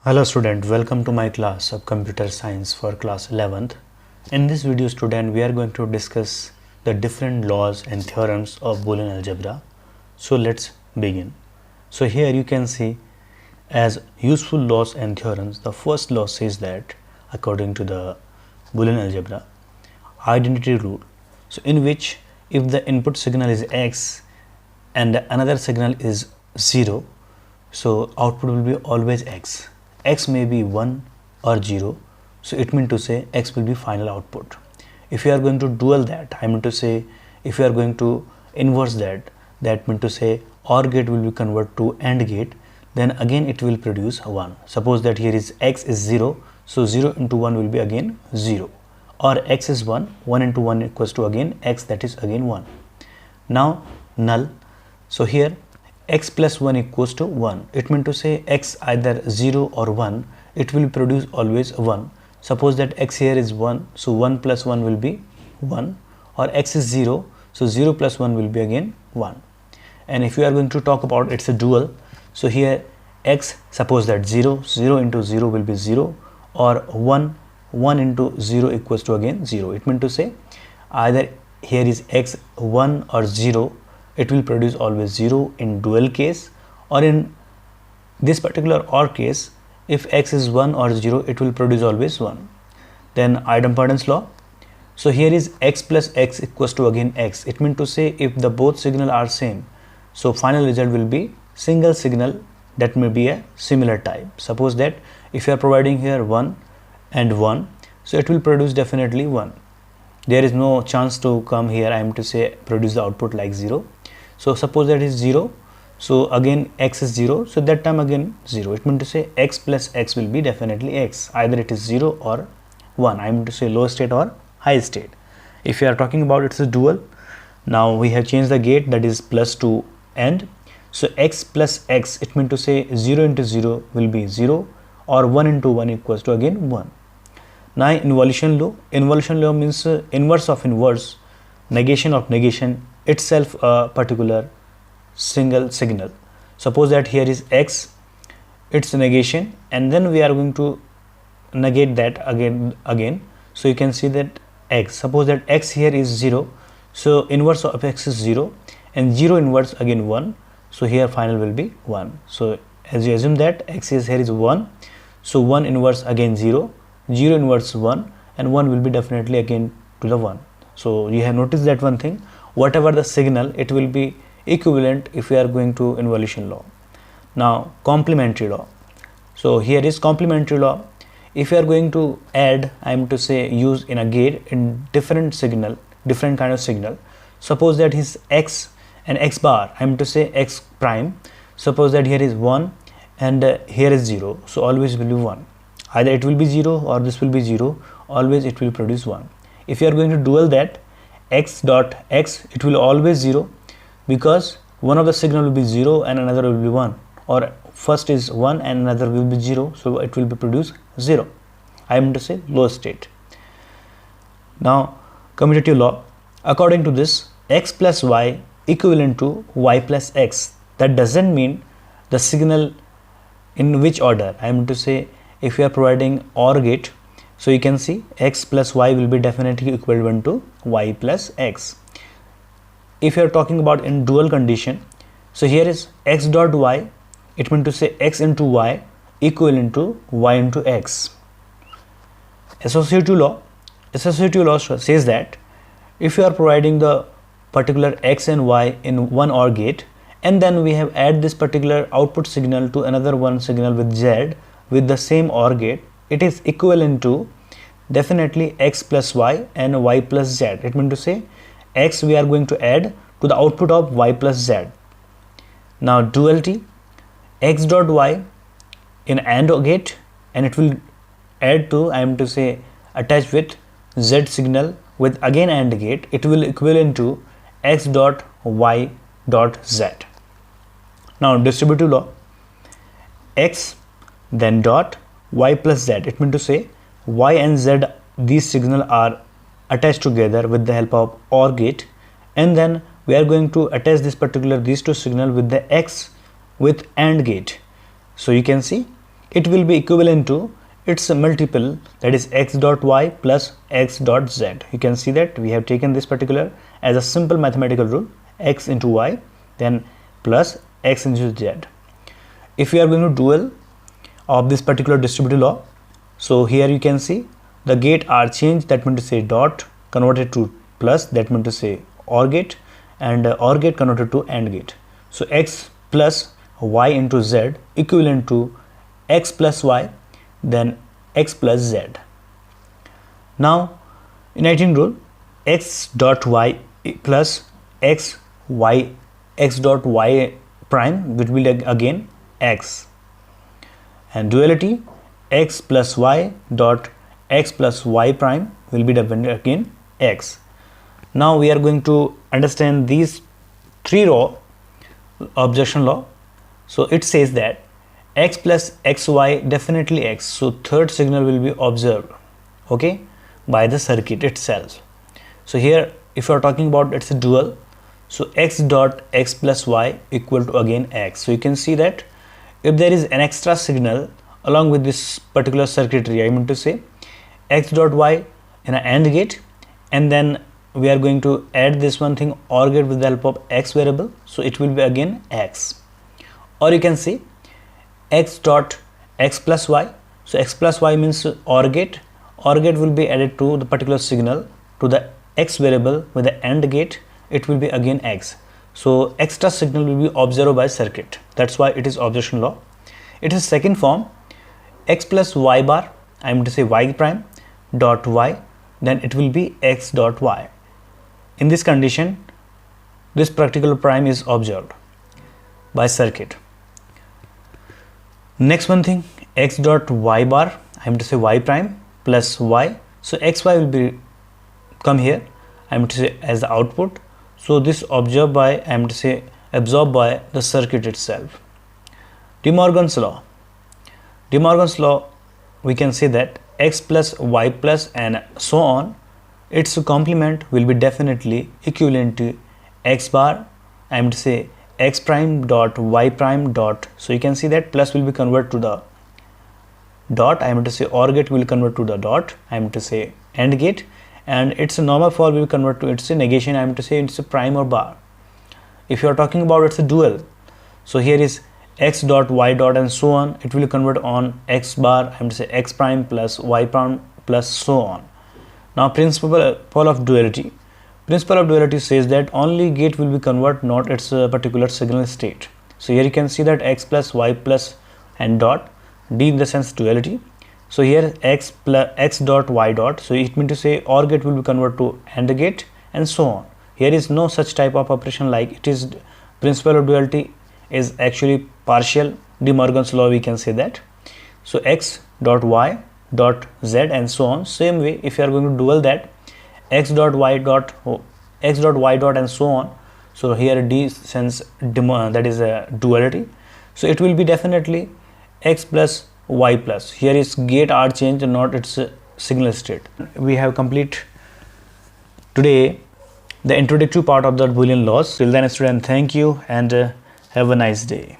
Hello student, welcome to my class of computer science for class 11th. In this video student, we are going to discuss the different laws and theorems of Boolean algebra. So let's begin. So here you can see as useful laws and theorems, the first law says that according to the Boolean algebra, identity rule. So in which if the input signal is x and another signal is 0, so output will be always x. X may be 1 or 0, so it means to say x will be final output. If you are going to dual that, I mean to say if you are going to inverse that, that means to say OR gate will be converted to AND gate, then again it will produce 1. Suppose that here is x is 0, so 0 into 1 will be again 0, or x is 1, 1 into 1 equals to again x, that is again 1. Now null, so here x plus 1 equals to 1. It means to say x either 0 or 1, it will produce always 1. Suppose that x here is 1, so 1 plus 1 will be 1, or x is 0, so 0 plus 1 will be again 1. And if you are going to talk about it's a dual, so here x, suppose that 0, 0 into 0 will be 0, or 1, 1 into 0 equals to again 0. It means to say either here is x 1 or 0, it will produce always 0 in dual case, or in this particular OR case, if x is 1 or 0, it will produce always 1. Then idempotence law. So here is x plus x equals to again x. It means to say if the both signal are same, so final result will be single signal that may be a similar type. Suppose that if you are providing here 1 and 1, so it will produce definitely 1. There is no chance to come here, I am to say produce the output like 0. So suppose that is 0, so again x is 0, so that time again 0. It means to say x plus x will be definitely x, either it is 0 or 1. I am to say low state or high state. If you are talking about it's a dual, now we have changed the gate, that is plus to AND. So x plus x, it means to say 0 into 0 will be 0, or 1 into 1 equals to again 1. Now involution law. Involution law means inverse of inverse, negation of negation, itself a particular single signal. Suppose that here is x, its negation, and then we are going to negate that again. So you can see that x, suppose that x here is 0, so inverse of x is 0, and 0 inverse again 1, so here final will be 1. So as you assume that x is here is 1, so 1 inverse again 0, 0 inverse 1, and 1 will be definitely again to the 1. So you have noticed that one thing, whatever the signal, it will be equivalent if we are going to involution law. Now complementary law. So here is complementary law. If you are going to add, I am to say use in a gate in different signal, different kind of signal. Suppose that is x and x bar, I am to say x prime. Suppose that here is 1 and here is 0, so always will be 1. Either it will be 0 or this will be 0, always it will produce 1. If you are going to dual that, x dot x, it will always 0, because one of the signal will be 0 and another will be 1, or first is 1 and another will be 0, so it will be produce 0. I am to say low state. Now commutative law. According to this, x plus y equivalent to y plus x. That doesn't mean the signal in which order. I am to say if you are providing OR gate, so you can see x plus y will be definitely equivalent to y plus x. If you are talking about in dual condition, so here is x dot y, it means to say x into y equivalent to y into x. Associative law. Associative law says that if you are providing the particular x and y in one OR gate, and then we have add this particular output signal to another one signal with z with the same OR gate, it is equivalent to definitely x plus y and y plus z. It means to say x we are going to add to the output of y plus z. Now duality, x dot y in AND gate, and it will add to, I am to say attach with z signal with again AND gate, it will equivalent to x dot y dot z. Now distributive law, x then dot y plus z, it means to say y and z, these signal are attached together with the help of OR gate, and then we are going to attach this particular these two signal with the x with AND gate. So you can see it will be equivalent to its multiple, that is x dot y plus x dot z. You can see that we have taken this particular as a simple mathematical rule, x into y then plus x into z. If we are going to dual of this particular distributive law, so here you can see the gate are changed, that means to say dot converted to plus, that means to say OR gate, and OR gate converted to AND gate. So x plus y into z equivalent to x plus y then x plus z. Now in writing rule, x dot y plus x dot y prime will be again x, and duality x plus y dot x plus y prime will be again x. Now we are going to understand these three law, objection law. So it says that x plus xy definitely x, so third signal will be observed, okay, by the circuit itself. So here if you are talking about it's a dual, so x dot x plus y equal to again x. So you can see that if there is an extra signal along with this particular circuitry, I mean to say x dot y in an AND gate, and then we are going to add this one thing OR gate with the help of x variable, so it will be again x. Or you can see x dot x plus y, so x plus y means OR gate will be added to the particular signal to the x variable with the AND gate, it will be again x. So extra signal will be observed by circuit, that's why it is objection law. It is second form, x plus y bar, I mean to say y prime dot y, then it will be x dot y. In this condition, this particular prime is observed by circuit. Next one thing, x dot y bar, I am to say y prime plus y, so xy will be come here, I am to say as the output, so this observed by, I am to say absorbed by the circuit itself. De Morgan's law, we can say that x plus y plus and so on, its complement will be definitely equivalent to x bar, I am to say x prime dot y prime dot, so you can see that plus will be converted to the dot, I am to say OR gate will convert to the dot, I am to say AND gate, and its normal form will convert to its negation, I am to say it's a prime or bar. If you are talking about it's a dual, so here is x dot y dot and so on, it will convert on x bar, I am to say x prime plus y prime plus so on. Now principle of duality says that only gate will be convert, not its particular signal state. So here you can see that x plus y plus and dot, D in the sense duality. So here x dot y dot, so it means to say OR gate will be converted to AND gate and so on. Here is no such type of operation, like it is principle of duality is actually partial, De Morgan's law we can say that. So x dot y dot z and so on. Same way if you are going to dual that x dot y dot and so on, so here D sense that is a duality, so it will be definitely x plus y plus. Here is gate are changed, not its signal state. We have complete today the introductory part of the Boolean laws. Till then student, thank you and have a nice day.